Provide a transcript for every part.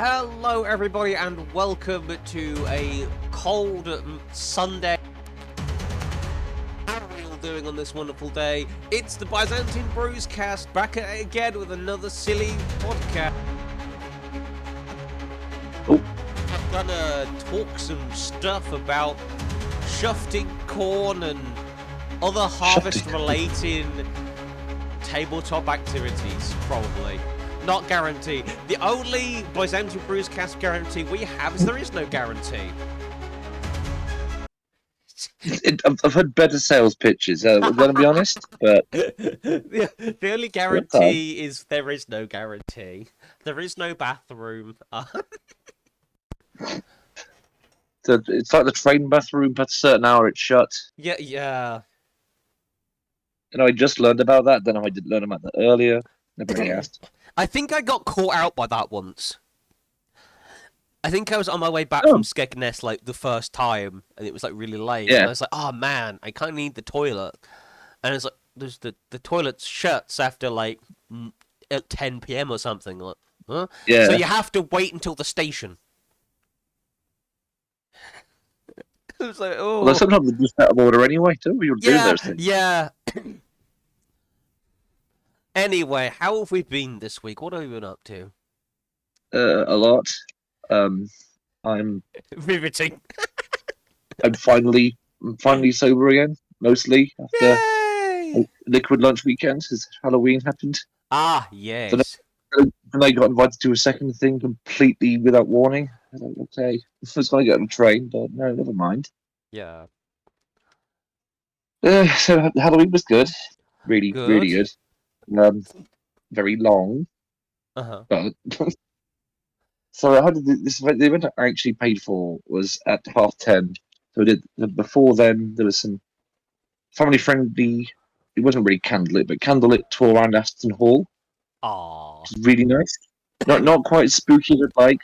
Hello, everybody, and welcome to a cold Sunday. How are we all doing on this wonderful day? It's the Byzantian Brewscast, back at it again with another silly podcast. I'm gonna talk some stuff about shufting corn and other harvest-related tabletop activities, probably. Not guarantee. The only Byzantian Brewscast guarantee we have is there is no guarantee. I've had better sales pitches, I'm going to be honest, but... the only guarantee is there is no guarantee. There is no bathroom. So it's like the train bathroom, at a certain hour it's shut. Yeah. And I just learned about that, then I didn't learn about that earlier. Nobody asked. I think I got caught out by that once. I think I was on my way back from Skegness like the first time, and it was like really late. Yeah. And I was like, "Oh man, I kind of need the toilet." And it's like, "There's the toilet shuts after like at 10 p.m. or something." Like, huh? Yeah. So you have to wait until the station. It was like, oh. Well, sometimes they just out of order anyway, too. You're doing those things. Yeah. Anyway, how have we been this week? What have we been up to? A lot. I'm Riveting. I'm finally sober again, mostly after Yay! a liquid lunch weekend, because Halloween happened. Ah, yes. And I got invited to a second thing completely without warning. I was like, okay, I was going to get on a train, but no, never mind. Yeah. So Halloween was good, really good. Very long, but so how did this event? The event I actually paid for was at 10:30. So before then there was some family friendly. It wasn't really candlelit tour around Aston Hall. Aww. Really nice. Not quite spooky, but like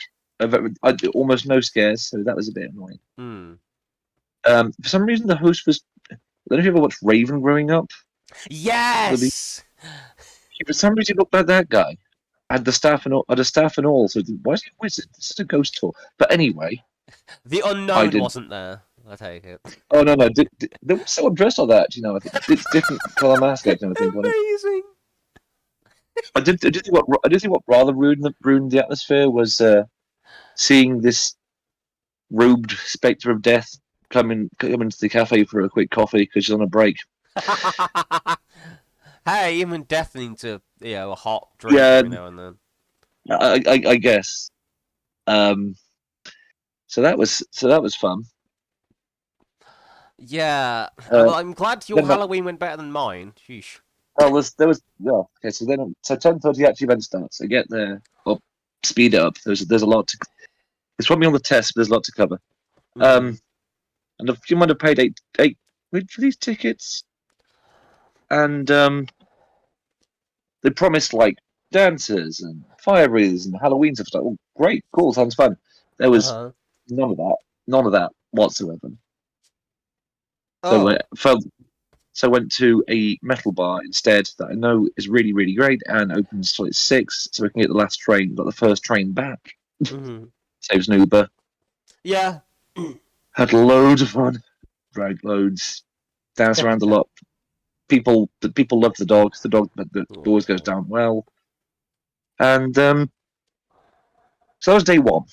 almost no scares. So that was a bit annoying. For some reason the host was. I don't know if you ever watched Raven growing up. Yes. For some reason, he looked like that guy. I had the staff and all. So why is it? This is a ghost tour. But anyway, the unknown wasn't there. I take it. Oh no! There was someone dressed like that. You know, I think it's different color mask. I think. Amazing. I did think what rather ruined the atmosphere was seeing this robed spectre of death come into the cafe for a quick coffee because she's on a break. Hey, even death needs a hot drink every now and then. I guess. So that was fun. Yeah. Well, I'm glad your Halloween went better than mine. Sheesh. Well, okay. So 10:30 actually event starts. I get there, speed it up. There's a lot to. It's probably on the test, but there's a lot to cover. And you might have paid eight for these tickets. And they promised like dancers and fire breathers and Halloween stuff. Like, oh, great, cool, sounds fun. There was none of that whatsoever. So I went to a metal bar instead that I know is really, really great and opens till 6, so we can get the first train back. Saves an Uber. Yeah. Had loads of fun. Drank loads. Danced around a lot. People love the dog. The dog always goes down well. And so that was day one.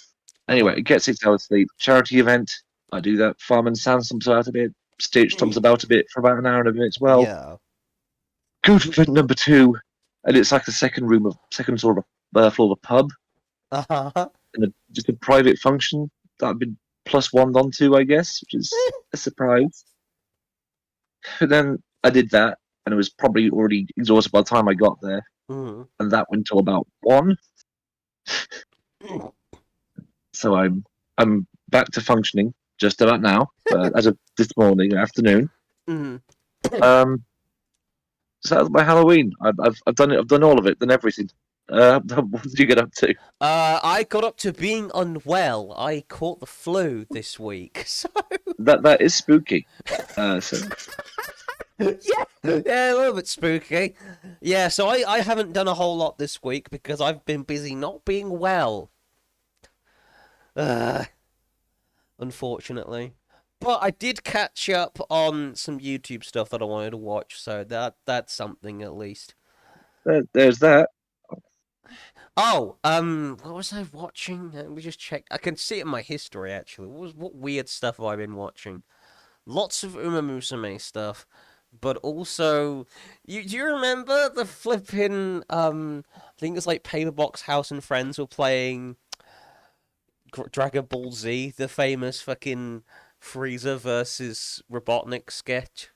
Anyway, get 6 hours sleep. Charity event. I do that. Farm and Sans comes about a bit. Stitch comes about a bit for about an hour and a bit as well. Yeah. Go to event number 2, and it's like the second sort of floor of a pub. And just a private function that I've been +1 onto, I guess, which is a surprise. But then I did that, and it was probably already exhausted by the time I got there, and that went till about 1. So I'm back to functioning just about now, as of this morning afternoon. So that was my Halloween. I've done all of it, done everything. What did you get up to? I got up to being unwell. I caught the flu this week, so that is spooky. Yeah, a little bit spooky. Yeah, so I haven't done a whole lot this week because I've been busy not being well. Unfortunately. But I did catch up on some YouTube stuff that I wanted to watch, so that's something at least. There's that. Oh, what was I watching? Let me just check. I can see it in my history actually. What weird stuff have I been watching? Lots of Uma Musume stuff, but also, do you remember the flipping I think it's like Paperbox House and Friends were playing Dragon Ball Z, the famous fucking Frieza versus Robotnik sketch.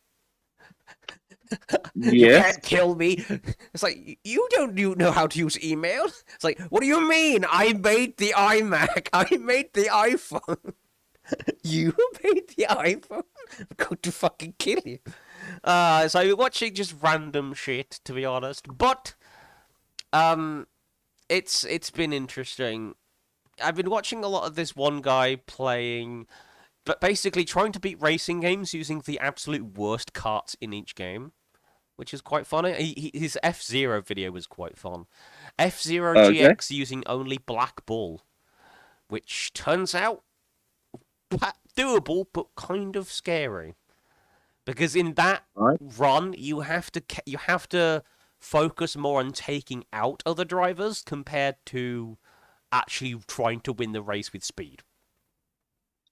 You Yes. can't kill me. It's like, you don't know how to use email. It's like, what do you mean? I made the iMac. I made the iPhone. You made the iPhone? I'm going to fucking kill you. So you're watching just random shit, to be honest. But, it's been interesting. I've been watching a lot of this one guy playing, but basically trying to beat racing games using the absolute worst carts in each game, which is quite funny. His F-Zero video was quite fun. F-Zero Okay. GX using only Black Bull, which turns out doable, but kind of scary. Because in that Right. run, you have to focus more on taking out other drivers compared to actually trying to win the race with speed.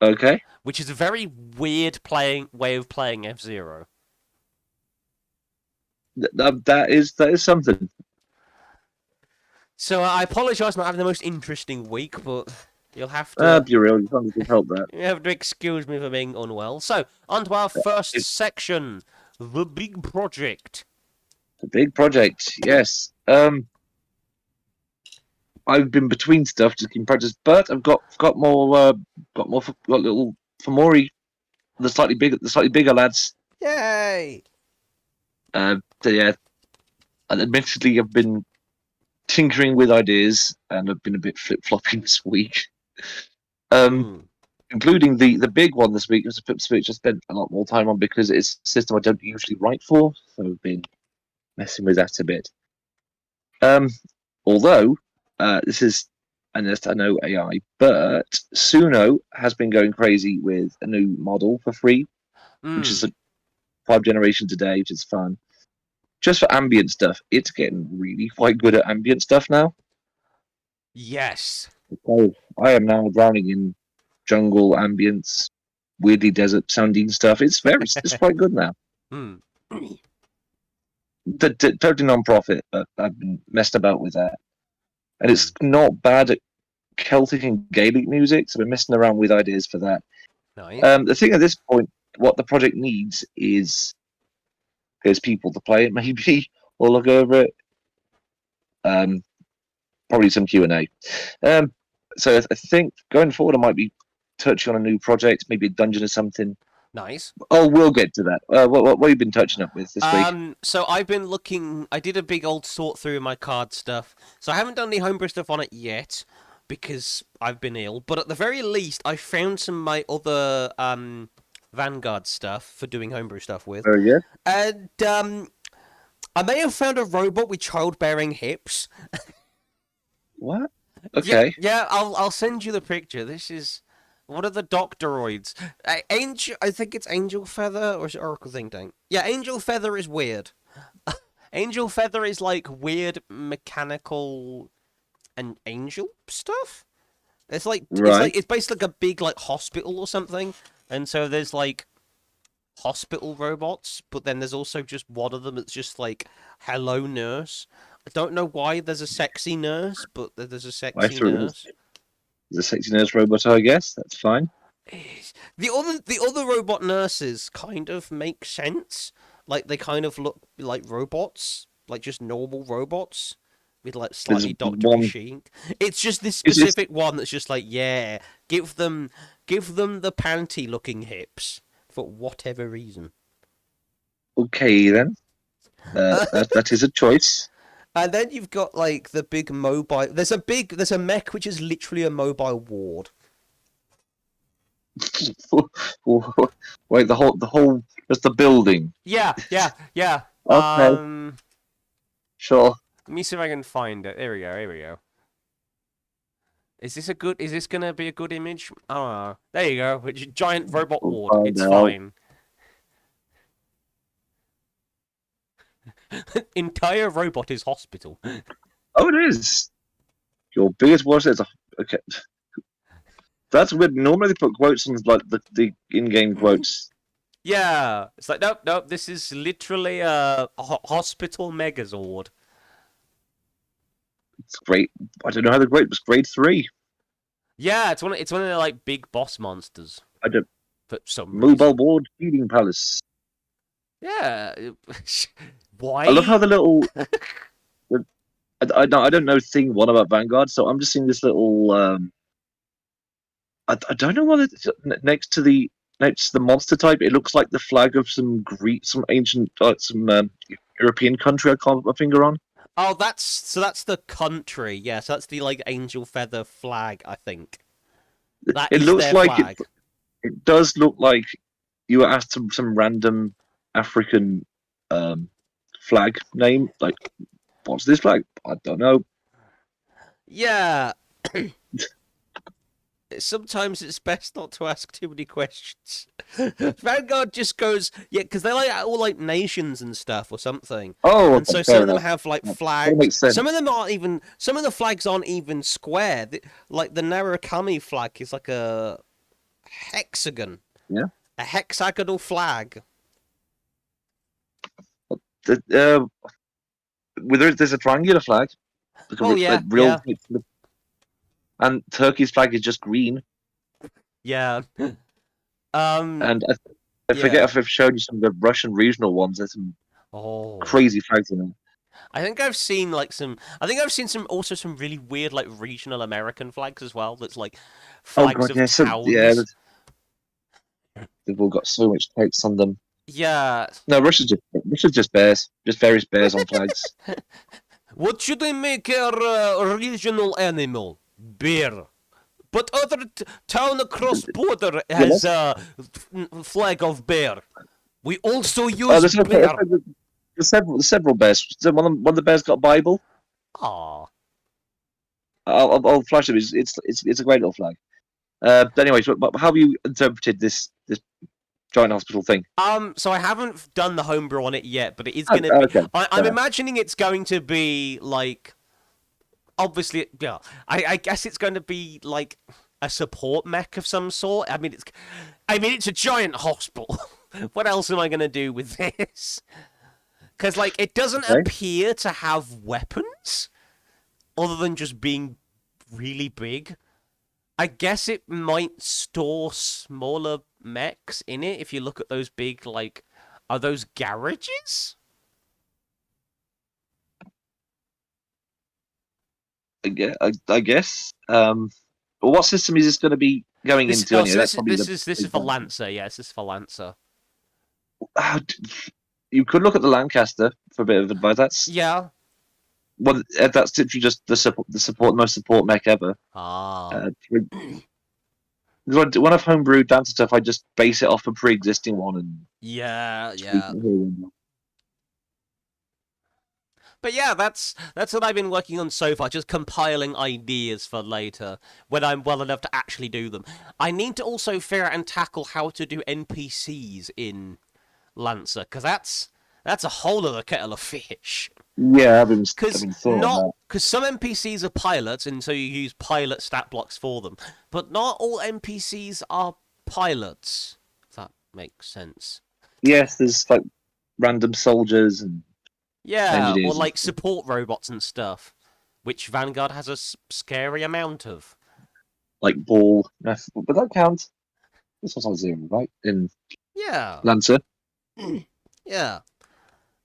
Okay. Which is a very weird way of playing F-Zero. That is something. So I apologise for not having the most interesting week, but you'll have to Be real. You can't just help that. excuse me for being unwell. So on to our first section, the big project. The big project. Yes. I've been between stuff, just keeping projects, but I've got little Famori, the slightly bigger lads. Yay! So yeah, and admittedly, I've been tinkering with ideas, and I've been a bit flip flopping this week. Including the big one this week was a Pip Switch I spent a lot more time on because it's a system I don't usually write for, so I've been messing with that a bit. Although this is, and I know AI, but Suno has been going crazy with a new model for free, which is 5 generations a day, which is fun. Just for ambient stuff, it's getting really quite good at ambient stuff now. Yes. So I am now drowning in jungle ambience, weirdly desert sounding stuff. It's quite good now. Totally non-profit, but I've been messed about with that, and it's not bad at Celtic and Gaelic music, so we're messing around with ideas for that. Nice. The thing at this point, what the project needs is there's people to play it, maybe, or look over it. Probably some Q&A. So I think going forward, I might be touching on a new project, maybe a dungeon or something. Nice. Oh, we'll get to that. What have you been touching up with this week? So I've been looking. I did a big old sort through my card stuff. So I haven't done any homebrew stuff on it yet because I've been ill. But at the very least, I found some of my other Vanguard stuff for doing homebrew stuff with. Very good. And I may have found a robot with childbearing hips. What? Okay. Yeah. I'll send you the picture. This is. What are the Doctoroids? Angel, I think it's Angel Feather, or is it Oracle Think Tank? Yeah, Angel Feather is weird. Angel Feather is like weird mechanical and angel stuff. It's it's basically like a big like hospital or something, and so there's like hospital robots, but then there's also just one of them that's just like hello nurse. I don't know why there's a sexy nurse, but there's a sexy nurse. There's a sexy nurse robot, I guess. That's fine. The other robot nurses kind of make sense. Like they kind of look like robots, like just normal robots with like slightly doctor chic. It's just this specific one that's just like, yeah, give them the panty looking hips for whatever reason. Okay then, that is a choice. And then you've got like the big mobile. There's a mech which is literally a mobile ward. Wait, the whole, just the building. Yeah. Okay. Sure. Let me see if I can find it. Here we go. Is this a good? Is this gonna be a good image? I don't know. There you go. It's a giant robot We'll ward. find It's out. fine. Entire robot is hospital. Oh, it is. Your biggest watch is okay. That's weird. Normally they put quotes on like the in-game quotes. Yeah, it's like nope, nope. This is literally a hospital megazord. It's great. I don't know how the great was grade 3. Yeah, it's one of the like big boss monsters I don't. for some Mobile reason. ward feeding palace. Yeah, I love how why? the little. I don't know thing one about Vanguard, so I'm just seeing this little. I don't know what it's next to the monster type. It looks like the flag of some ancient some European country. I can't put my finger on. Oh, that's the country. Yeah, so that's the like angel feather flag. I think that It is looks their like flag. it does look like you were asked some random African flag name. Like, what's this flag? I don't know. Yeah. Sometimes it's best not to ask too many questions. Vanguard just goes, yeah, because they're like all like nations and stuff or something. Oh, And okay, so some fair of them enough. have like That flags. makes sense. Some of them aren't even. Some of the flags aren't even square. Like the Narukami flag is like a hexagon, Yeah. a hexagonal flag. The, there's a triangular flag, Oh like yeah, real, yeah, and Turkey's flag is just green. yeah. Um, And I forget yeah. if I've shown you some of the Russian regional ones. There's some Oh. crazy flags in there. I think I've seen like some. I think I've seen some really weird like regional American flags as well. That's like Oh flags god, of yeah, yeah, towns. they've all got so much text on them. Yeah. No, Russia's just bears, just various bears on flags. What should I make our regional animal? Bear. But other town across border Yeah, has a flag of bear. We also oh, use bear. there's several bears. So one of the bears got a Bible. Aw. I'll flash it. It's a great little flag. But anyways, but how have you interpreted this giant hospital thing? So I haven't done the homebrew on it yet, but it is Oh, gonna be. okay, I'm imagining it's going to be like. Obviously, yeah. I guess it's going to be like a support mech of some sort. I mean, it's a giant hospital. What else am I going to do with this? Because like, it doesn't okay. appear to have weapons other than just being really big. I guess it might store smaller mechs in it if you look at those big, like, are those garages? I guess. But what system is this going to be going This into oh, anyway? so That's probably the this is big for question. Lancer. Yeah, this is for Lancer. You could look at the Lancaster for a bit of advice. Yeah. That's literally just the most support mech ever. Ah. When I've homebrewed Dancer stuff, I just base it off a pre-existing one and Yeah, tweak yeah. it here and there. But yeah, that's what I've been working on so far, just compiling ideas for later when I'm well enough to actually do them. I need to also figure out and tackle how to do NPCs in Lancer, because that's a whole other kettle of fish. Yeah, I've Because been thought on that. some NPCs are pilots, and so you use pilot stat blocks for them. But not all NPCs are pilots. If that makes sense. Yes, there's like random soldiers and Yeah, or engineers and like stuff. support robots and stuff, which Vanguard has a scary amount of. Like ball. But that counts. This was on 0, right? In Yeah, Lancer. yeah.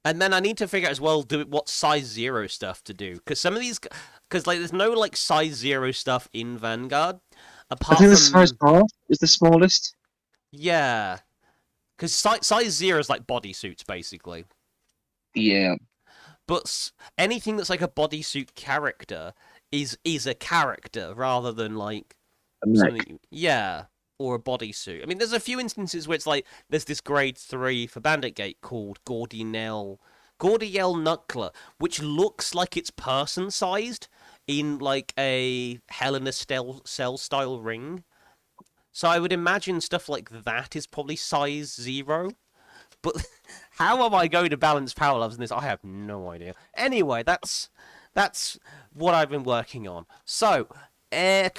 And then I need to figure out as well what size 0 stuff to do, because some of these, because like there's no like size 0 stuff in Vanguard, I apart think the size from half is the smallest. yeah, because size 0 is like bodysuits basically. Yeah. But anything that's like a bodysuit character is a character rather than like A mech. something. Yeah, or a bodysuit. I mean, there's a few instances where it's like there's this grade 3 for Bandit Gate called Gordiel Knuckler, which looks like it's person sized. in like a Hell in a Cell style ring. So I would imagine stuff like that is probably size 0. But how am I going to balance power levels in this? I have no idea. Anyway, that's what I've been working on. So, I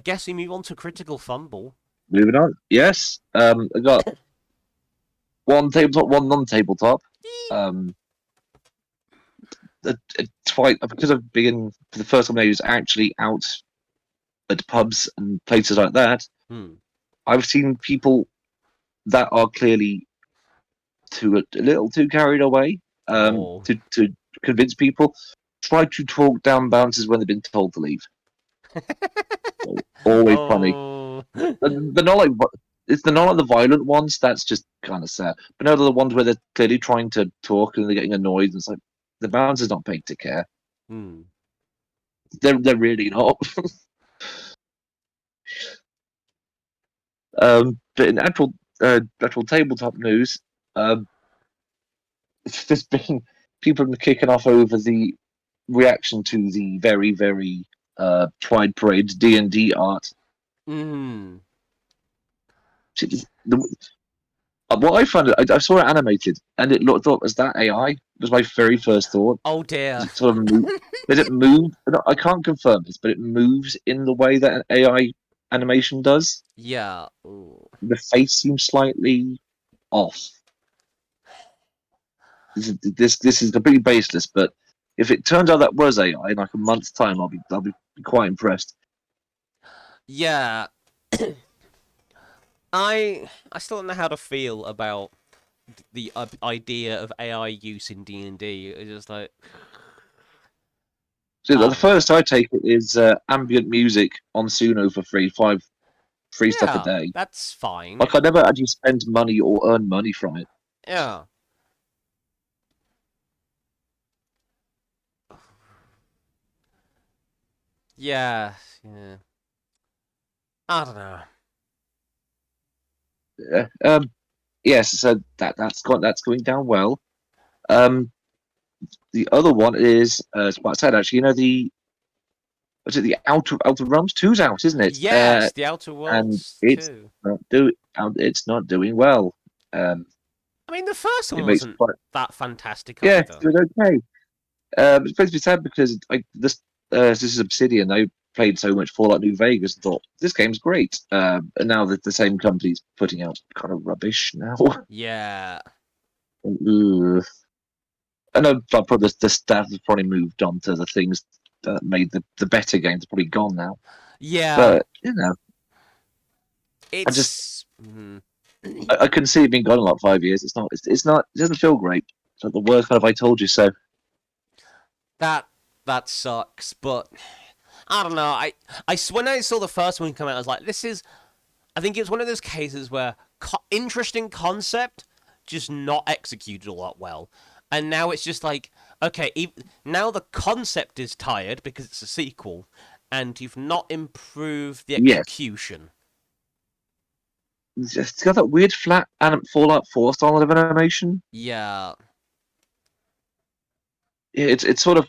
guess we move on to Critical Fumble. Moving on. Yes. I got one tabletop, one non-tabletop. Twice because I've been for the first time I was actually out at pubs and places like that. I've seen people that are clearly a little too carried away to convince people. Try to talk down bouncers when they've been told to leave. Always funny. They're not like the violent ones. That's just kind of sad. But no, they're the ones where they're clearly trying to talk and they're getting annoyed. And it's like the bouncer's not paid to care. They're really not. But in actual tabletop news, there's been people have been kicking off over the reaction to the very, very Pride Parade D&D art. What I found, I saw it animated, and it thought, was that AI? Was my very first thought. Oh dear. Does it sort of move? Does it move? I can't confirm this, but it moves in the way that an AI animation does. Yeah. Ooh. The face seems slightly off. This is completely baseless, but if it turns out that was AI in like a month's time, I'll be quite impressed. Yeah. I still don't know how to feel about the idea of AI use in D&D. It's just like. So the first I take it is ambient music on Suno for free, free stuff a day. That's fine. Like I never actually spend money or earn money from it. Yeah. Yeah. I don't know. Yeah. Yes. So that's going down well. The other one is what I said actually. You know the Outer Realms 2's out, isn't it? Yes, the Outer Worlds and 2. It's not doing well. I mean, the first one wasn't that fantastic yeah, either. it was okay. It's supposed to be sad because this is Obsidian. They played so much Fallout New Vegas and thought this game's great. And now that the same company's putting out kind of rubbish now. Yeah. I know probably the staff has probably moved on to the things that made the better games. Are probably gone now. Yeah. But you know, I can see it being gone in like 5 years. It's not. It doesn't feel great. It's like the worst kind of "I told you so." That sucks, but I don't know. When I saw the first one come out, I was like, this is. I think it's one of those cases where interesting concept, just not executed all that well. And now it's just like, okay, now the concept is tired because it's a sequel, and you've not improved the execution. Yes. It's got that weird flat Fallout 4 style of animation. Yeah. Yeah, it's sort of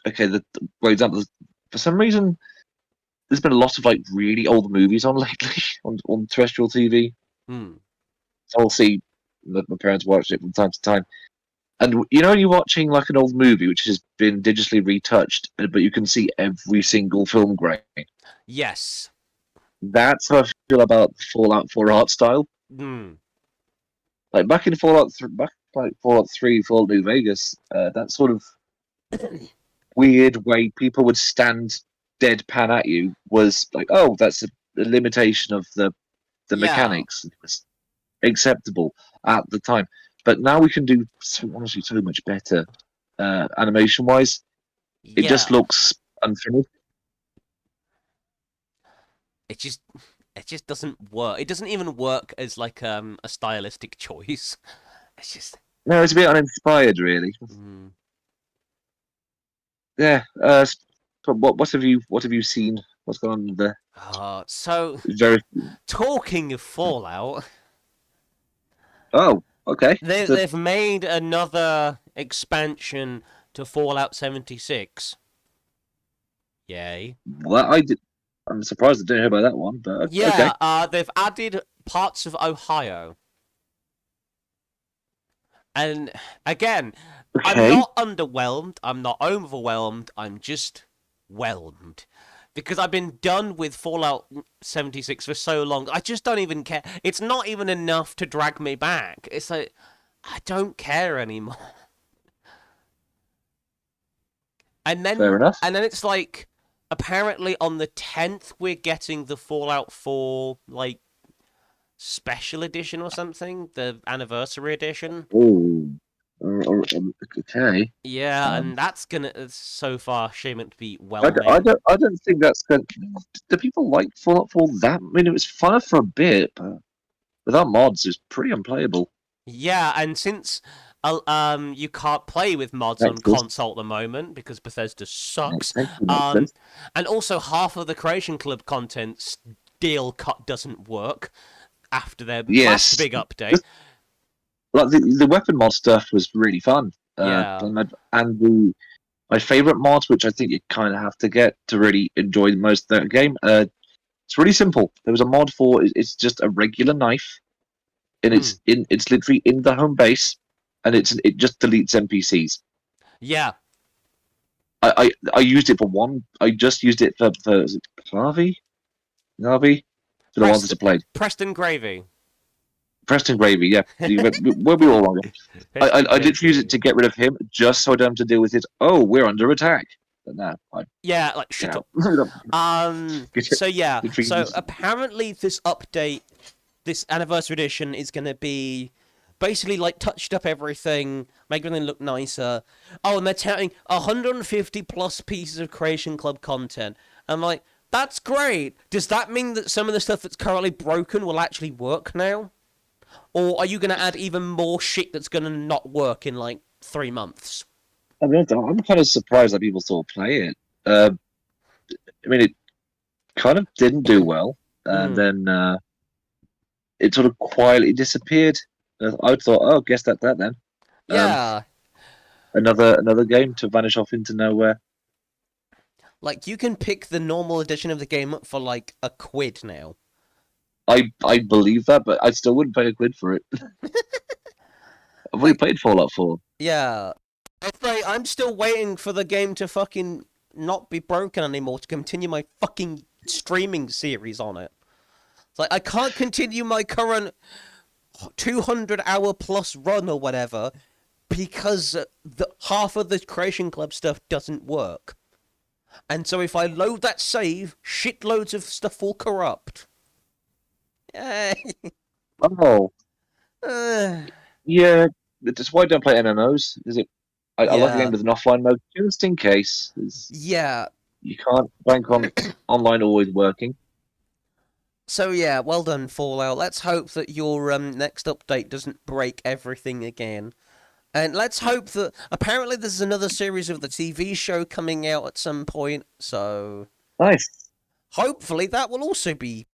okay. For example, for some reason, there's been a lot of like really old movies on lately on terrestrial TV. So I'll see my parents watch it from time to time. And you know, you're watching like an old movie which has been digitally retouched, but you can see every single film grain. Yes. That's how I feel about Fallout 4 art style. Like back in Fallout 3, Fallout New Vegas, that sort of weird way people would stand deadpan at you was like, oh, that's a limitation of the mechanics. It was acceptable at the time. But now we can do honestly so much better animation wise. It just looks unfinished. It just doesn't work. It doesn't even work as like a stylistic choice. It's just it's a bit uninspired, really. Yeah. What have you seen? What's going on there? So talking of Fallout. Oh, okay. They've made another expansion to Fallout 76. Yay. Well, I'm surprised I didn't hear about that one, but okay. Yeah, they've added parts of Ohio. And again, I'm Okay. not underwhelmed, I'm not overwhelmed, I'm just whelmed. Because I've been done with Fallout 76 for so long, I just don't even care. It's not even enough to drag me back. It's like, I don't care anymore. And Fair then, enough. and then it's like, apparently on the 10th, we're getting the Fallout 4, like, special edition or something, the anniversary edition. Oh. Okay. Yeah, Um, and that's gonna so far shaping to be whelming. I don't think that's good. Do people like Fallout 4 that? I mean, it was fun for a bit, but without mods, it's pretty unplayable. Yeah, and since you can't play with mods on Nexus. console at the moment because Bethesda sucks. Thank you, Um, Nexus. and also half of the Creation Club content still doesn't work after their last Yes. big update. Just, like the weapon mod stuff was really fun. Yeah. And my favorite mod, which I think you kind of have to get to really enjoy most of that game. It's really simple. There was a mod for it's just a regular knife, and Mm. it's literally in the home base, and it just deletes NPCs. Yeah. I used it for one. I just used it for is it Navi, for the ones that I played. Preston Gravy. Preston Gravy, yeah. We'll be all wrong. I literally use it to get rid of him just so I don't have to deal with it. Oh, we're under attack. But no, Yeah, like shut up. So yeah. So apparently this update, this anniversary edition, is gonna be basically like touched up everything, make everything look nicer. Oh, and they're touting 150 plus pieces of Creation Club content. I'm like, that's great. Does that mean that some of the stuff that's currently broken will actually work now? Or are you going to add even more shit that's going to not work in like 3 months? I'm kind of surprised that people still play it. I mean, it kind of didn't do well, and Mm. then it sort of quietly disappeared. I thought, oh, guess that then. Yeah. Another game to vanish off into nowhere. Like, you can pick the normal edition of the game up for like £1 now. I believe that, but I still wouldn't pay £1 for it. I've already played Fallout 4. Yeah. I'm still waiting for the game to fucking not be broken anymore to continue my fucking streaming series on it. It's like, I can't continue my current 200-hour plus run or whatever because half of the Creation Club stuff doesn't work. And so if I load that save, shitloads of stuff will corrupt. Yay. Oh, Uh, yeah. That's why I don't play MMOs. Is it? I like a game yeah. with an offline mode just in case. Yeah. You can't bank on online always working. So yeah, well done, Fallout. Let's hope that your next update doesn't break everything again. And let's hope that apparently there's another series of the TV show coming out at some point, so Nice. hopefully that will also be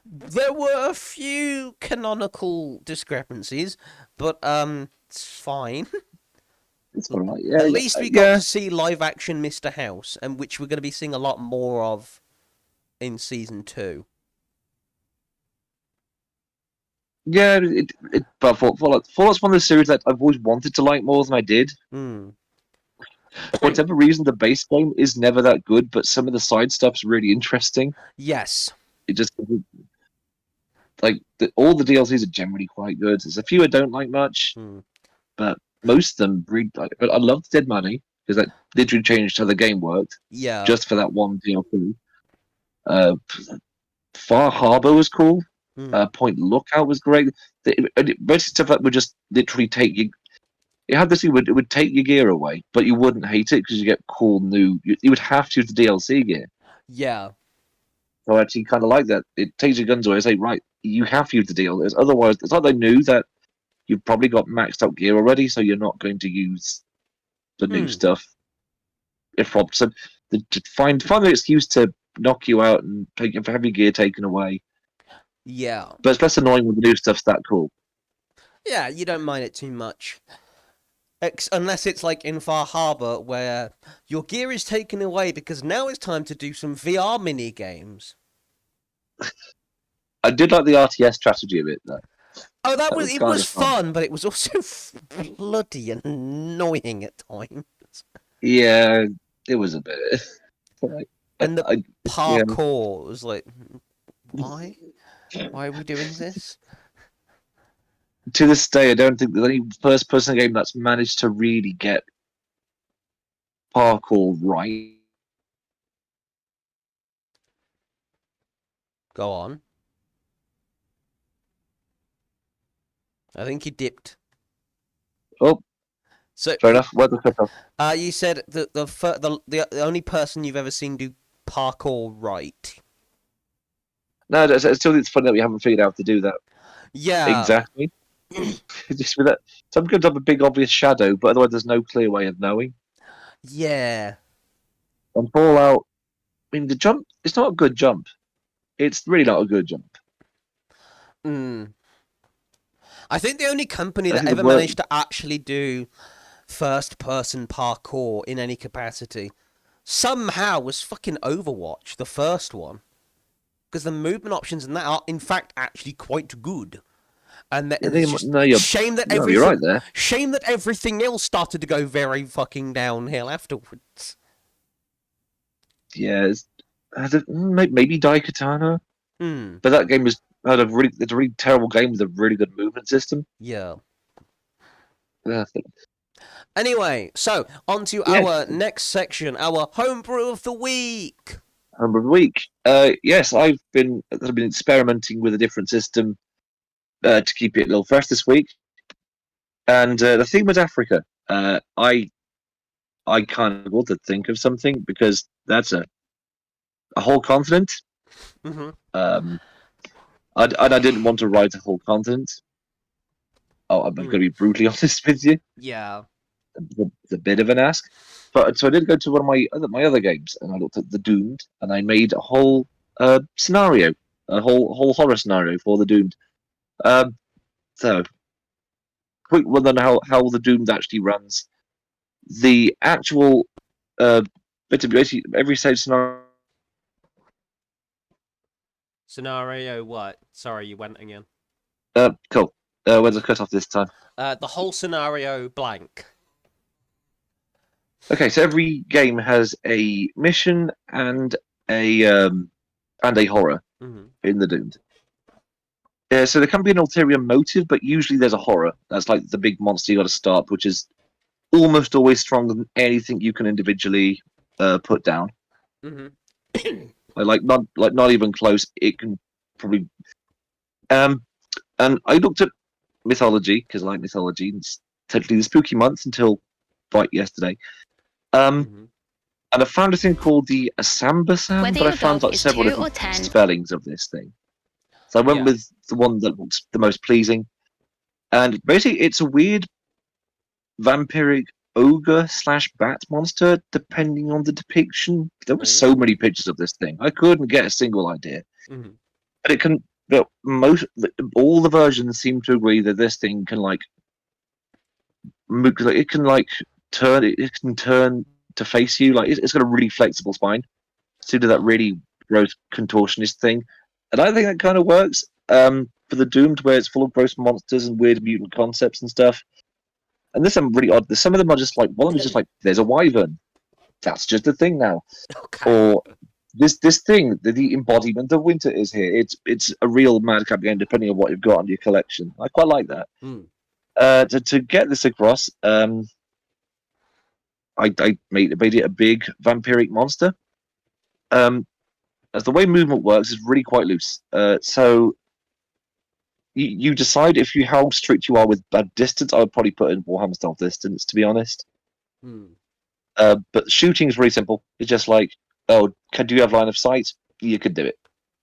there were a few canonical discrepancies, but it's fine. It's all right. Yeah, At least we got to see live action Mr. House, and which we're going to be seeing a lot more of in season 2. Yeah, but Fallout's one of the series that I've always wanted to like more than I did. Hmm. For whatever reason, the base game is never that good, but some of the side stuff's really interesting. Yes. It just like all the DLCs are generally quite good. There's a few I don't like much, but most of them really. But I loved Dead Money because that literally changed how the game worked. Yeah. Just for that one DLC. Far Harbor was cool. Point Lookout was great. Most stuff that would just literally take you. It had this thing it would take your gear away, but you wouldn't hate it because you get cool new. You would have to use the DLC gear. Yeah. So I actually kind of like that. It takes your guns away. I say, right, you have to use the deal. Otherwise, it's like they knew that you've probably got maxed out gear already, so you're not going to use the new stuff. If so, to find an excuse to knock you out and have your gear taken away. Yeah. But it's less annoying when the new stuff's that cool. Yeah, you don't mind it too much. Unless it's like in Far Harbor, where your gear is taken away because now it's time to do some VR mini games. I did like the RTS strategy of it, though. Oh, That was it kind was of fun. fun, but it was also bloody annoying at times. Yeah, it was a bit. Like, And the yeah. parkour was like, why? Why are we doing this? To this day, I don't think there's any first-person game that's managed to really get parkour right. Go on. I think you dipped. Oh, So, fair enough. Where's the cutoff? you said that the only person you've ever seen do parkour right. No, it's still it's funny that we haven't figured out how to do that Yeah. exactly. Just with that, some could have a big obvious shadow, but otherwise there's no clear way of knowing. Yeah. And Fallout, I mean, the jump, it's not a good jump. It's really not a good jump. Mm. I think the only company I that think the ever work, managed to actually do first-person parkour in any capacity somehow was fucking Overwatch, the first one. Because the movement options in that are, in fact, actually quite good. And I it's think, just no, you're right there. shame that everything else started to go very fucking downhill afterwards. Yeah, maybe Daikatana, Hmm. but that game it's a really terrible game with a really good movement system. Yeah. Yeah, Anyway, so on to yeah, our next section, our homebrew of the week. number of the week. Yes, I've been experimenting with a different system to keep it a little fresh this week, and the theme was Africa. I kind of want to think of something because that's a whole continent. Mm-hmm. Um, I didn't want to write a whole continent. Oh, I'm going to be brutally honest with you. Yeah. It's a bit of an ask, but so I did go to one of my other games and I looked at the Doomed and I made a whole scenario, a whole horror scenario for the Doomed. So quick one on how the Doomed actually runs. The actual basically every save scenario. Scenario what? Sorry, you went again. Cool. Where's the cut off this time? The whole scenario blank. Okay, so every game has a mission and a horror Mm-hmm. in the Doomed. So there can be an ulterior motive, but usually there's a horror. That's like the big monster you got to stop, which is almost always stronger than anything you can individually put down. Mm-hmm. Not even close. It can probably. And I looked at mythology because I like mythology. It's technically the spooky month until like yesterday. Mm-hmm. And I found a thing called the Asambasam, Whether but I your found dog like is several 2 different or 10. spellings of this thing. So I went Yeah. with the one that looks the most pleasing. And basically, it's a weird vampiric ogre / bat monster, depending on the depiction. There were so many pictures of this thing. I couldn't get a single idea. Mm-hmm. But it can. But all the versions seem to agree that this thing can like it can like turn. It can turn to face you. Like it's got a really flexible spine. To do that really gross contortionist thing, and I think that kind of works. For the Doomed, where it's full of gross monsters and weird mutant concepts and stuff. And there's some really odd. Some of them are just like one of them is just like there's a wyvern. That's just a thing now. Okay. Or this thing, the embodiment of winter is here. It's a real madcap game depending on what you've got on your collection. I quite like that. Mm. To get this across, I made it a big vampiric monster. As the way movement works is really quite loose. So you decide if you how strict you are with bad distance. I would probably put in Warhammer style distance, to be honest. Mm. But shooting is really simple. It's just like, oh, do you have line of sight? You can do it.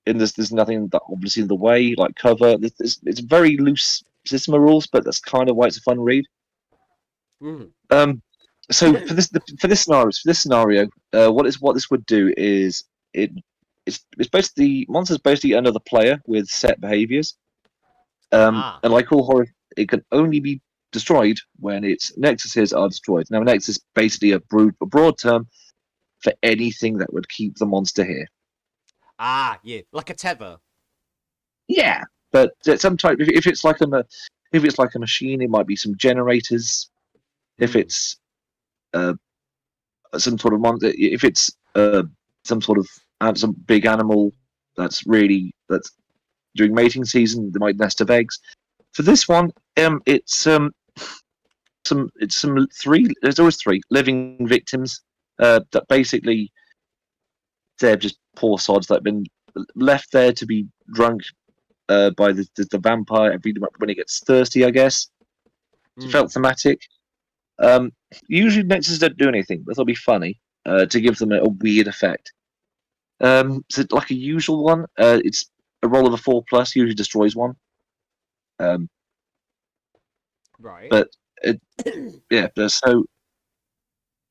And there's nothing that obviously in the way, like cover. It's a very loose system of rules, but that's kind of why it's a fun read. Mm. So for this scenario, what this would do is it's basically monster's basically another player with set behaviors. And like all horror, it can only be destroyed when its nexuses are destroyed. Now, a nexus is basically a broad term for anything that would keep the monster here. Ah, yeah, like a tether. Yeah, but some type. If it's like a machine, it might be some generators. If it's some sort of monster, if it's some sort of some big animal that's during mating season, they might nest of eggs. For this one, it's three. There's always three living victims that basically they're just poor sods that have been left there to be drunk by the vampire when he gets thirsty, I guess. It felt thematic. Usually nexuses don't do anything, but it'll be funny to give them a weird effect. So like a usual one, it's a roll of a 4+, usually destroys one. Right. But so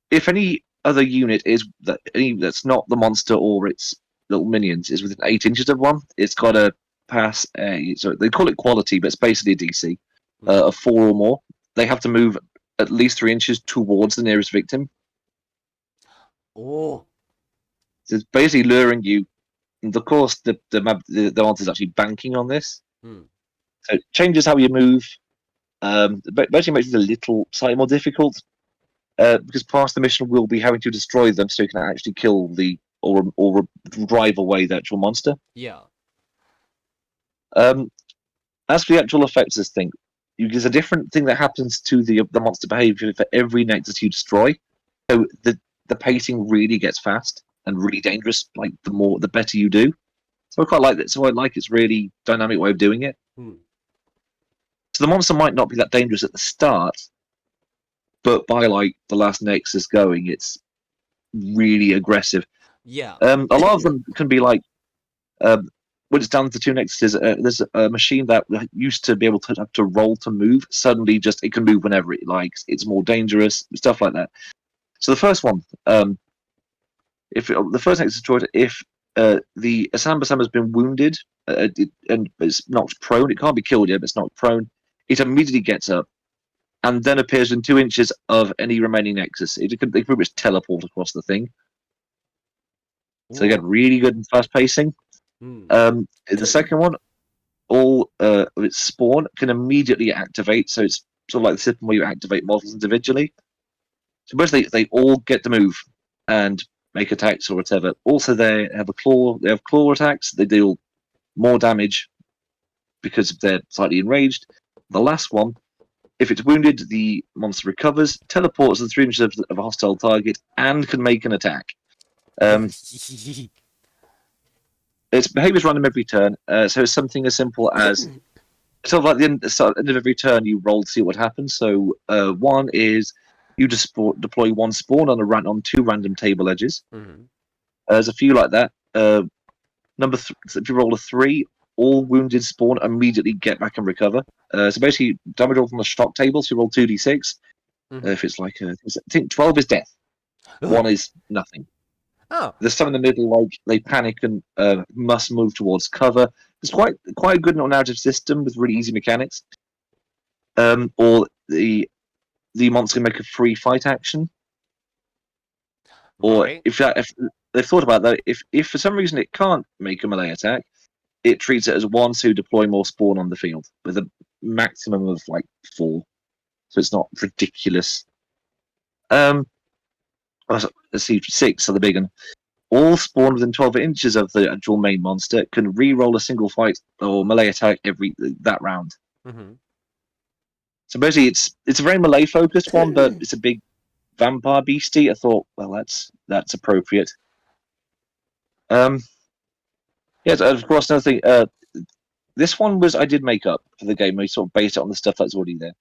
if any other unit that's not the monster or its little minions is within 8 inches of one, it's got to pass so they call it quality, but it's basically a DC of 4 or more. They have to move at least 3 inches towards the nearest victim. Oh. So it's basically luring you. And of course, the monster is actually banking on this. So it changes how you move. Basically makes it a little slightly more difficult because part of the mission will be having to destroy them so you can actually kill or drive away the actual monster. Yeah. As for the actual effects of this thing, there's a different thing that happens to the monster behavior for every nexus you destroy. So the pacing really gets fast and really dangerous. Like the better you do. So I quite like that. So I like its really dynamic way of doing it. So the monster might not be that dangerous at the start, but by like the last nexus going, it's really aggressive. Yeah. A lot of them can be like when it's down to 2 nexuses. There's a machine that used to be able to have to roll to move. Suddenly, just it can move whenever it likes. It's more dangerous, stuff like that. So the first one, if the first nexus is destroyed, if the Asamba has been wounded and it's knocked prone, it can't be killed yet, but it's knocked prone. It immediately gets up and then appears in 2 inches of any remaining nexus. They can pretty much teleport across the thing. So again, really good and fast pacing. The second one, all of its spawn can immediately activate. So it's sort of like the system where you activate models individually. So basically, they all get to move and make attacks or whatever. Also, they have claw attacks. They deal more damage because they're slightly enraged. The last one, if it's wounded, the monster recovers, teleports to the 3 inches of a hostile target, and can make an attack. Its behavior is random every turn, so it's something as simple as sort of like the end of every turn you roll to see what happens. So one is you just deploy 1 spawn on 2 random table edges. There's a few like that. If you roll a 3, all wounded spawn immediately get back and recover. So basically, damage roll from the shock table. So you roll 2d6. If it's like I think 12 is death. 1 is nothing. Oh. There's some in the middle, like they panic and must move towards cover. It's quite a good narrative system with really easy mechanics. Or the monster can make a free fight action. Or if they've thought about that, if for some reason it can't make a melee attack, it treats it as 1 to deploy more spawn on the field with a maximum of like 4. So it's not ridiculous. Let's see, 6 are the big one. All spawn within 12 inches of the actual main monster can re-roll a single fight or melee attack that round. So basically, it's a very melee focused one, but it's a big vampire beastie. I thought, well, that's appropriate. Yeah, of course, another thing. This one I did make up for the game. We sort of based it on the stuff that's already there,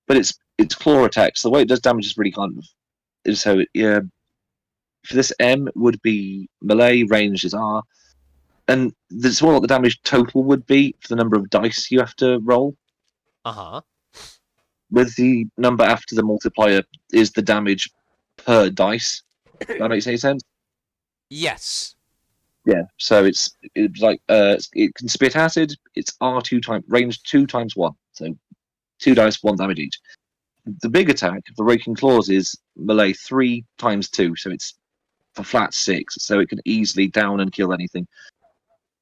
but it's claw attacks. The way it does damage is really kind of so yeah. For this, M would be melee, range is R, and that's what the damage total would be for the number of dice you have to roll. With the number after the multiplier is the damage per dice. That makes any sense? Yes. Yeah. So it's like it can spit acid. It's R2 times range 2 times 1. So 2 dice, 1 damage each. the big attack, the Raking Claws, is melee 3 times 2, so it's a flat 6, so it can easily down and kill anything.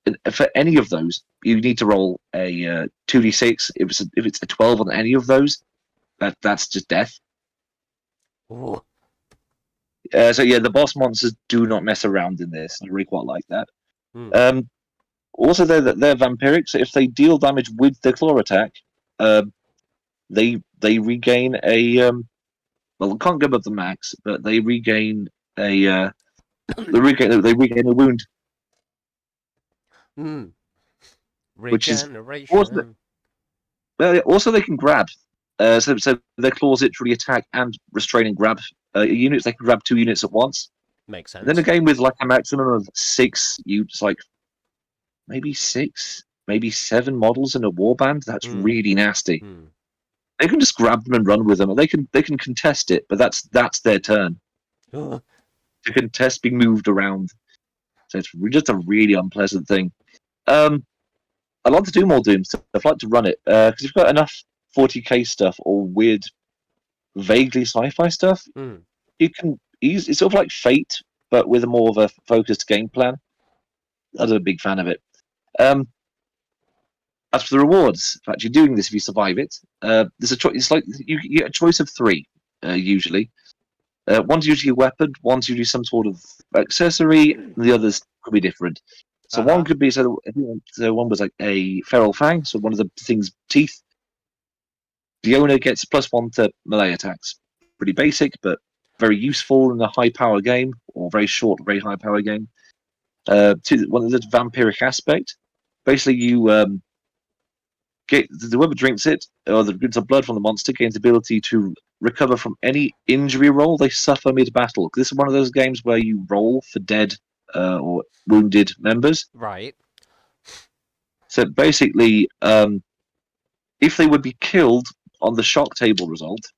And for any of those, you need to roll a 2d6. If it's a 12 on any of those, that's just death. Ooh. So yeah, the boss monsters do not mess around in this. I really quite like that. Also, they're vampiric, so if they deal damage with their claw attack, they regain a well, they can't go above the max, but they regain a they regain a wound, which is Regeneration. also they can grab. So their claws literally attack and restrain and grab units. They can grab 2 units at once. Makes sense. Then a game with like a maximum of 6 units, like maybe 6, maybe 7 models in a warband. That's really nasty. They can just grab them and run with them. They can contest it, but that's their turn. To contest being moved around. So it's just a really unpleasant thing. I'd like to do more Doom stuff. I'd like to run it because you've got enough 40k stuff or weird, vaguely sci-fi stuff. You can it's sort of like Fate, but with a more of a focused game plan. I'm a big fan of it. As for the rewards for actually doing this, if you survive it, there's a choice. It's like you get a choice of 3 usually. One's usually a weapon, one's usually some sort of accessory, and the others could be different. So one could be so one was like a feral fang, so one of the thing's teeth. The owner gets +1 to melee attacks. Pretty basic, but very useful in a high power game, or very short, very high power game. One of the vampiric aspect. Basically, you get whoever drinks it, or the drinks of blood from the monster, gains the ability to recover from any injury roll they suffer mid-battle. This is one of those games where you roll for dead or wounded members. Right. So basically, if they would be killed on the shock table result,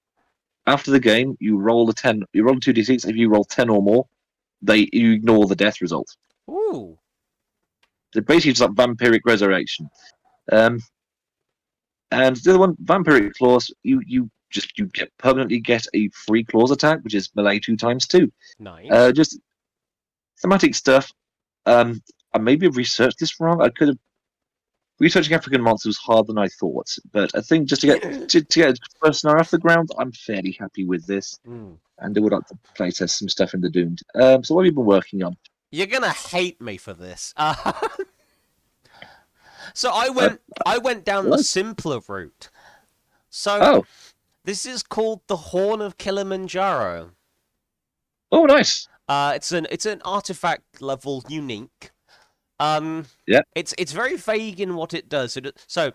after the game, you roll a 10. You roll a 2d6. If you roll 10 or more, you ignore the death result. Ooh. So basically, it's like vampiric resurrection. And the other one, vampiric claws, you permanently get a free claws attack, which is melee 2 times 2. Nice. Just thematic stuff. I maybe researched this wrong. I could have. Researching African monsters was harder than I thought, but I think just to get a first scenario off the ground, I'm fairly happy with this, and I would like to playtest some stuff in the Doomed. So what have you been working on? You're gonna hate me for this. So I went down the simpler route. So this is called the Horn of Kilimanjaro. Oh, nice. It's an artifact level unique. Yeah. It's very vague in what it does. So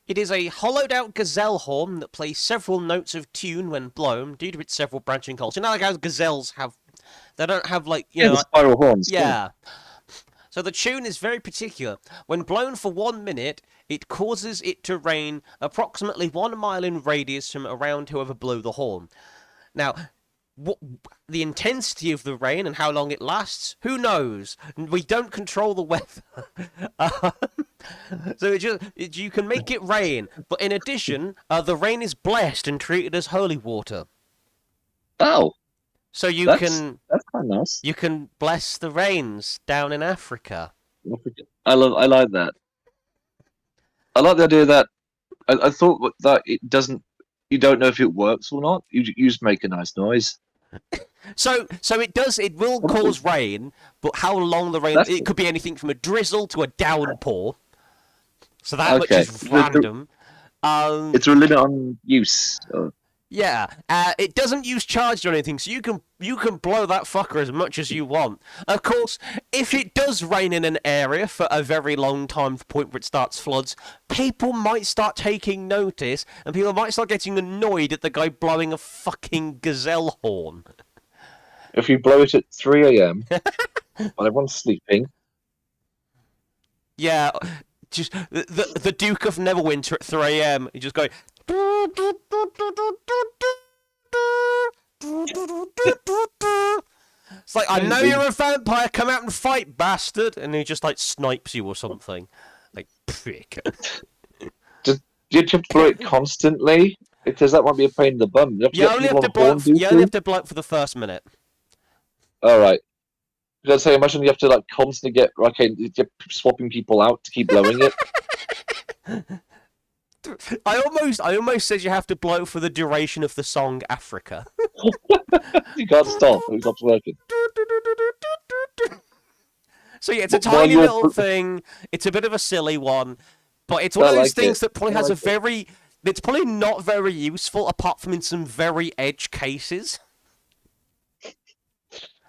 it is a hollowed out gazelle horn that plays several notes of tune when blown due to its several branching holes. You know, like how gazelles have, they don't have like the spiral horns. Yeah. So the tune is very particular. When blown for 1 minute, it causes it to rain approximately 1 mile in radius from around whoever blew the horn. Now, the intensity of the rain and how long it lasts, who knows? We don't control the weather. So you can make it rain, but in addition, the rain is blessed and treated as holy water. Oh. So that's quite nice. You can bless the rains down in Africa. I like that. I like the idea that I thought that it doesn't. You don't know if it works or not. You just make a nice noise. So it does. It will cause rain, but how long the rain? It could be anything from a drizzle to a downpour. So that much is random. It's a limit on use. Yeah, it doesn't use charge or anything, so you can blow that fucker as much as you want. Of course, if it does rain in an area for a very long time, to the point where it starts floods, people might start taking notice, and people might start getting annoyed at the guy blowing a fucking gazelle horn. If you blow it at 3 a.m. while everyone's sleeping. Yeah, just the Duke of Neverwinter at 3 a.m. You just go. It's like, I know you're a vampire, come out and fight, bastard! And he just like snipes you or something. Like, prick. Do you have to blow it constantly? Because that might be a pain in the bum. You have to You get only people have to on a horn, do you only you? have to blow it for the first minute. All right. Because I say, imagine you have to like constantly get swapping people out to keep blowing it. I almost said you have to blow for the duration of the song Africa. You can't stop. It stops working. So yeah, it's a While tiny you're, little thing. It's a bit of a silly one, but it's one I of those like it. things that probably I has a like it. very. It's probably not very useful apart from in some very edge cases.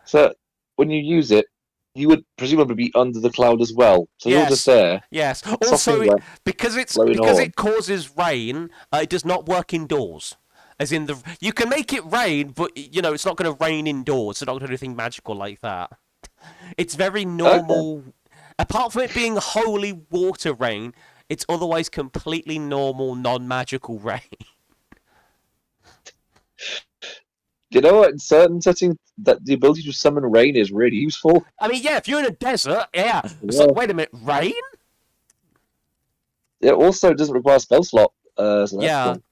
So when you use it, you would presumably be under the cloud as well. So you're just Yes, there, yes. sopping Also, wet, blowing a because horn. it causes rain, it does not work indoors. As in you can make it rain, but it's not going to rain indoors. It's not going to do anything magical like that. It's very Okay. normal. Apart from it being holy water rain, it's otherwise completely normal, non-magical rain. You know what? In certain settings, that the ability to summon rain is really useful. I mean, yeah, if you're in a desert, yeah. It's Yeah. like, wait a minute, rain? It also doesn't require spell slot, so that's Yeah. cool.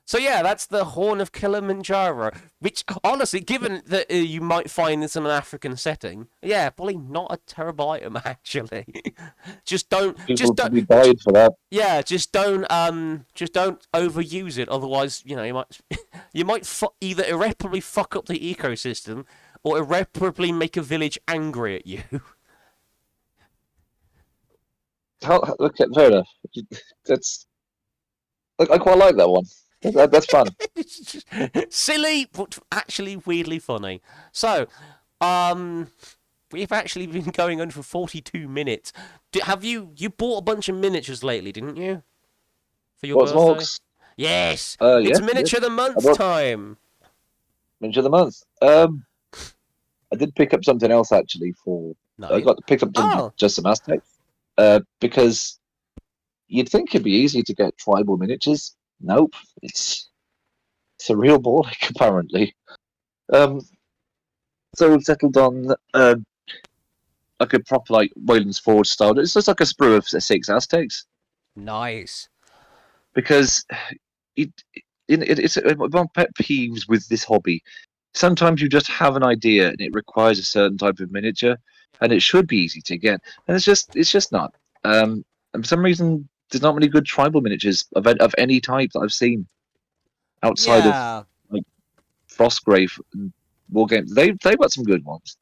So yeah, that's the Horn of Kilimanjaro. Which, honestly, given that you might find this in an African setting, yeah, probably not a terrible item actually. just don't, People probably died for that. yeah, just don't overuse it. Otherwise, you might either irreparably fuck up the ecosystem or irreparably make a village angry at you. Okay, fair enough. That's I quite like that one. That's fun. Silly, but actually weirdly funny. So, we've actually been going on for 42 minutes. Have you bought a bunch of miniatures lately, didn't you? For your What's birthday? Morgs? Yes. It's Yes, yes. miniature of the I month bought time. Miniature of the Month. I did pick up something else actually for. I No. got to pick up Oh. just some Aztecs. Because you'd think it'd be easy to get tribal miniatures. Nope, it's a real ball ache apparently. Um, so we've settled on like a proper like Wayland's Forge style. It's just like a sprue of 6 Aztecs Nice. because it's one of my pet peeves with this hobby. Sometimes you just have an idea and it requires a certain type of miniature, and it should be easy to get, and it's just not. And for some reason, there's not many good tribal miniatures of any type that I've seen outside of Yeah. like Frostgrave and War Games. They've got some good ones.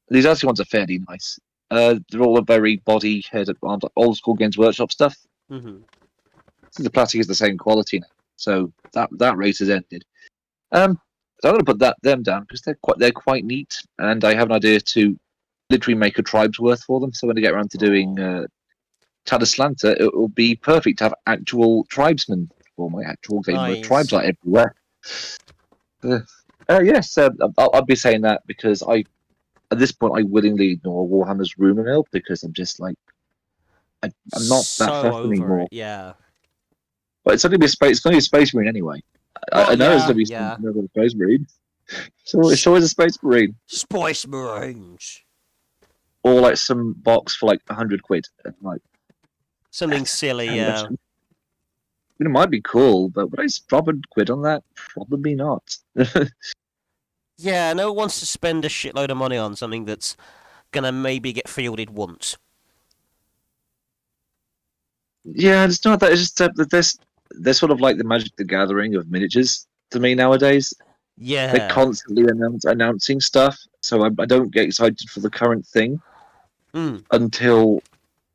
These actually ones are fairly nice. They're all a very body head old school Games Workshop stuff. Mm-hmm. The plastic is the same quality now, so that race has ended. So I'm going to put them down because they're quite neat, and I have an idea to literally make a tribe's worth for them. So when I get around to doing Tadaslanta, it will be perfect to have actual tribesmen for my actual game where tribes Nice. are everywhere. Yes, I'll be saying that because at this point I willingly ignore Warhammer's rumor mill because I'm just like I'm not that So fussed over anymore. it, yeah. But it's only be a space. It's going to be a space marine anyway. Well, I know it's yeah, going to be yeah. another space marine. So it's always a space marine. Spice Marines. Or like some box for like £100. And like Something silly, yeah. It might be cool, but would I drop £100 on that? Probably not. Yeah, no one wants to spend a shitload of money on something that's gonna maybe get fielded once. Yeah, it's not that. It's just that they're sort of like the Magic the Gathering of miniatures to me nowadays. They're Yeah. constantly announcing stuff, so I don't get excited for the current thing until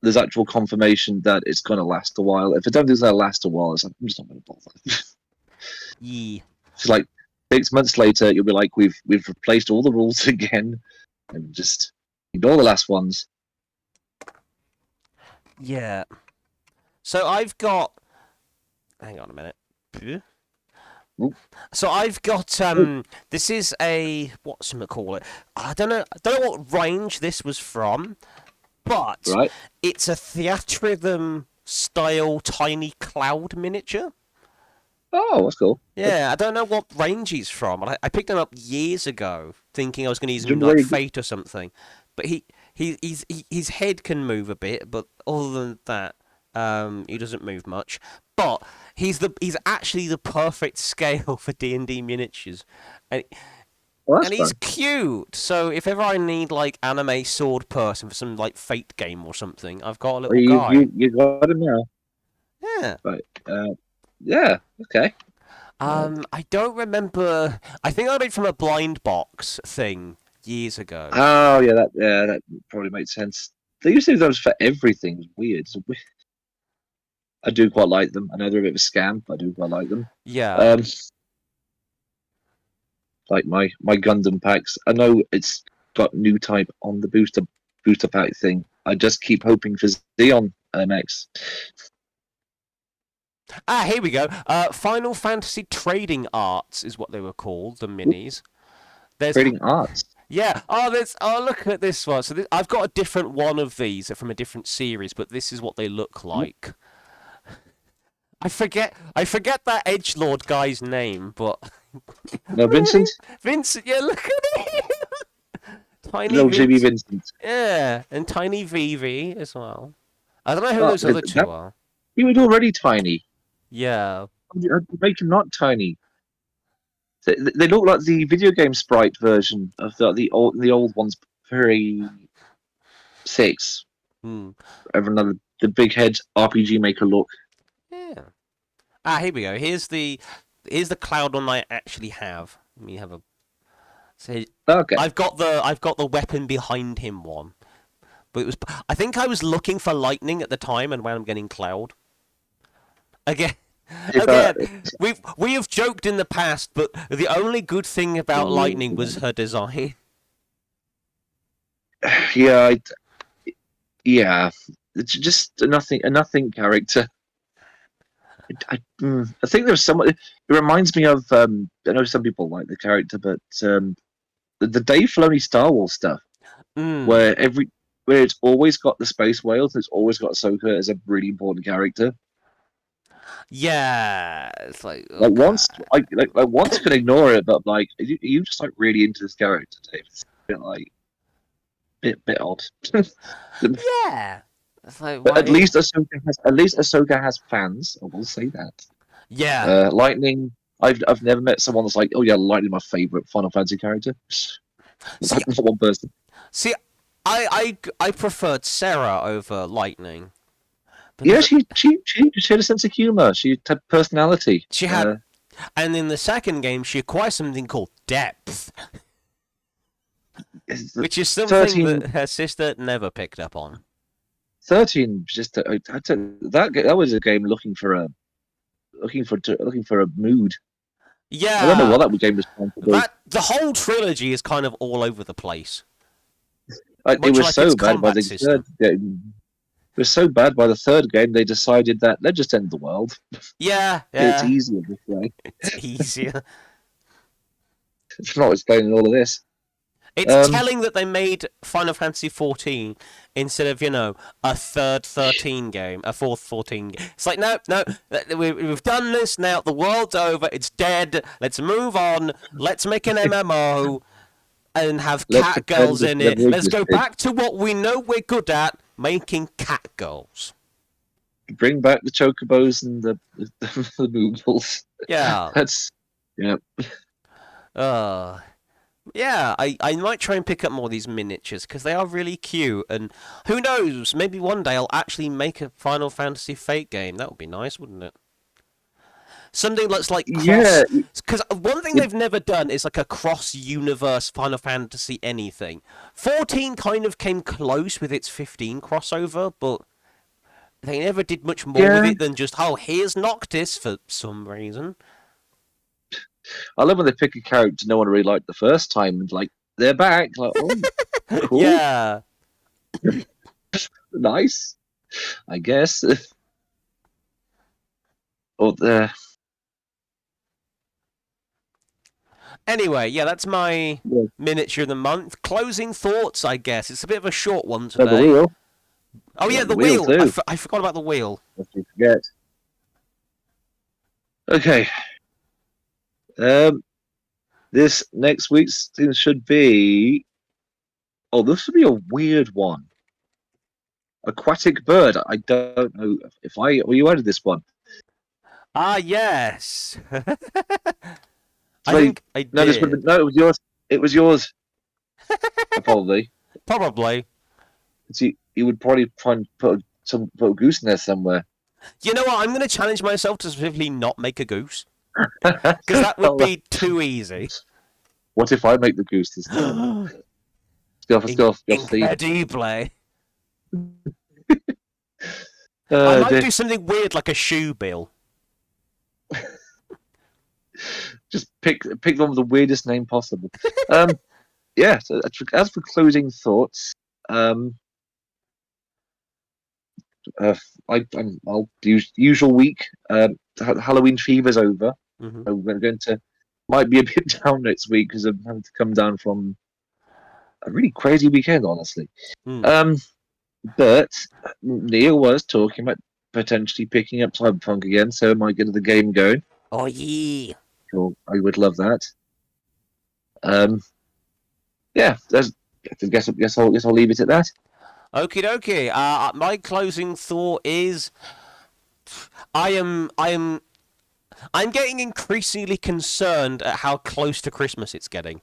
there's actual confirmation that it's going to last a while. If I don't think it's going to last a while, it's like, I'm just not going to bother. Yeah. It's like 6 months later, you'll be like, we've replaced all the rules again, and just ignore the last ones. Yeah. So I've got. Hang on a minute. Oop. So I've got This is a whatchamacallit. I don't know what range this was from, but Right. it's a Theatrhythm style tiny cloud miniature. Oh, that's cool. Yeah, I don't know what range he's from. I picked him up years ago, thinking I was going to use him in Remember where like you- Fate or something. But his head can move a bit, but other than that, He doesn't move much, but he's actually the perfect scale for D&D miniatures, and Well, and that's he's fun. cute. So if ever I need like anime sword person for some like Fate game or something, I've got a Well, little guy. you got him now. Yeah. Right. Yeah. Okay. I don't remember. I think I got it from a blind box thing years ago. Oh yeah, that probably makes sense. They used to do those for everything. It's weird. I do quite like them. I know they're a bit of a scam, but I do quite like them. Yeah. Um, like my Gundam packs. I know it's got new type on the booster pack thing. I just keep hoping for Xeon MX. Here we go. Final Fantasy Trading Arts is what they were called, the minis. There's Trading arts. Yeah. Look at this one. So I've got a different one of these from a different series, but this is what they look like. I forget that edgelord guy's name, but No, Vincent. Vincent. Yeah, look at him. Tiny No, JB Vincent. Vincent. Yeah, and Tiny Vivi as well. I don't know who Oh, those other two are. he was already tiny. Yeah. I'd make him not tiny. They look like the video game sprite version of the old ones. Very six. Hmm. Another the big head RPG Maker look. Yeah. Here we go. Here's the cloud one I actually have. Let me have a. So Okay. I've got the weapon behind him one, but it was. I think I was looking for lightning at the time, and when I'm getting cloud. Again, If, again, we have joked in the past, but the only good thing about lightning was her design. yeah, yeah, it's just a nothing character. I think there's someone. It reminds me of. I know some people like the character, but the Dave Filoni Star Wars stuff, Mm. where it's always got the space whales, it's always got Ahsoka as a really important character. Yeah, it's like Like okay. once can ignore it, but like you just like really into this character, Dave. It's a bit like bit odd. Yeah, it's like But why? at least Ahsoka has fans. I will say that. Yeah, Lightning. I've never met someone that's like, oh yeah, Lightning, my favorite Final Fantasy character. see, Not one person. see, I preferred Sarah over Lightning Yeah, because she had a sense of humor. She had personality. she had, and in the second game she acquires something called depth, which is something 13, that her sister never picked up on. 13 just that was a game looking for a mood. I don't know what Yeah, that game was trying to do. that the whole trilogy is kind of all over the place, It much was like its so bad by combat the system. third game. It was so bad by the third game they decided that let's just end the world. Yeah, It's yeah, easier this way. it's easier. It's not explaining all of this. It's telling that they made Final Fantasy 14 instead of, a third 13 game, a fourth 14 game. It's like, no, we've done this now. The world's over. It's dead. Let's move on. Let's make an MMO and have Let's cat pretend girls this in it. never Let's go existed. back to what we know we're good at, making cat girls. Bring back the chocobos and the Moogles. Yeah. That's yeah. Yeah, I might try and pick up more of these miniatures because they are really cute. And who knows, maybe one day I'll actually make a Final Fantasy Fate game. That would be nice, wouldn't it? Something that's like Yeah, cross. Because one thing they've never done is like a cross universe Final Fantasy anything. 14 kind of came close with its 15 crossover, but they never did much more with yeah. it than just, oh, here's Noctis for some reason. I love when they pick a character no one really liked the first time and like they're back. Like, oh, cool, Yeah. nice, I guess. Or the Anyway, yeah, that's my yeah, miniature of the month. Closing thoughts, I guess. It's a bit of a short one the today. wheel. Oh, yeah, Yeah, the the wheel wheel. I, too. I forgot about the wheel. Lest you forget. Okay. This next week's thing should be. Oh, this should be a weird one. aquatic bird. I don't know if were you added this one. Ah, yes. I So think I no, did. no, it was yours. It was yours, probably. Probably. So you would probably try and put a goose in there somewhere. You know what? I'm going to challenge myself to specifically not make a goose. Because that would be too easy. What if I make the goose this time? Go off, Incredible. I might dear. do something weird like a shoe bill. Just pick one with the weirdest name possible. Yeah. So as for closing thoughts, I'll do usual week. Halloween fever's over. Mm-hmm. So we're going to might be a bit down next week because I'm having to come down from a really crazy weekend, honestly. But Neil was talking about potentially picking up Cyberpunk again, so I might get the game going. Oh yeah. Cool. I would love that. Yeah, I guess I'll leave it at that. Okie dokie. My closing thought is, I'm getting increasingly concerned at how close to Christmas it's getting.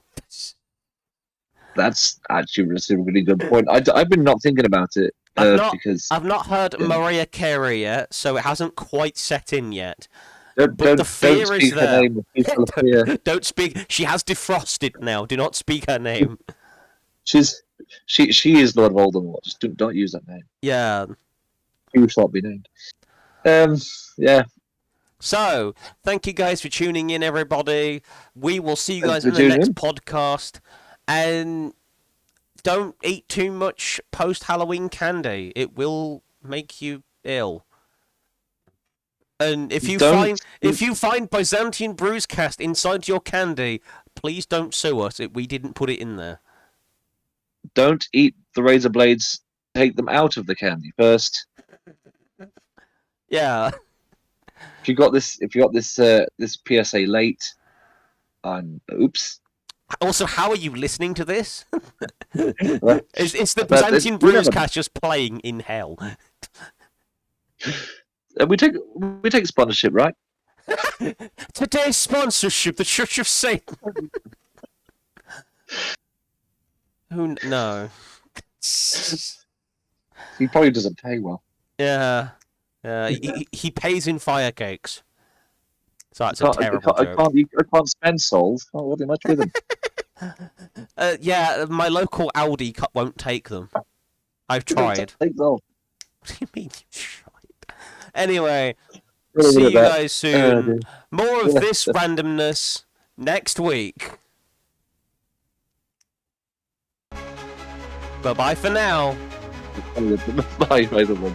That's actually a really good point. I've been not thinking about it because I've not heard Mariah Carey yet, so it hasn't quite set in yet. Don't the fear speak is her there. name. Don't speak. She has defrosted now. Do not speak her name. She is Lord Voldemort. Just don't use that name. Yeah. She shall be named. Yeah. So, thank you guys for tuning in, everybody. We will see you guys in the next podcast. And don't eat too much post-Halloween candy. It will make you ill. And if you find Byzantian Brewscast inside your candy, please don't sue us. We didn't put it in there. Don't eat the razor blades. Take them out of the candy first. Yeah. If you got this PSA late, oops. Also, how are you listening to this? It's the Byzantian Brewscast just playing in hell. We take sponsorship, right? Today's sponsorship, the Church of Satan. Who? No. He probably doesn't pay well. Yeah. He pays in fire cakes. So that's a terrible joke. I can't spend souls. Can't do much with them. Yeah, my local Aldi won't take them. I've tried. Take them. What do you mean you tried? Anyway, see you guys soon. More of this randomness next week. Bye-bye for now. Bye, everyone.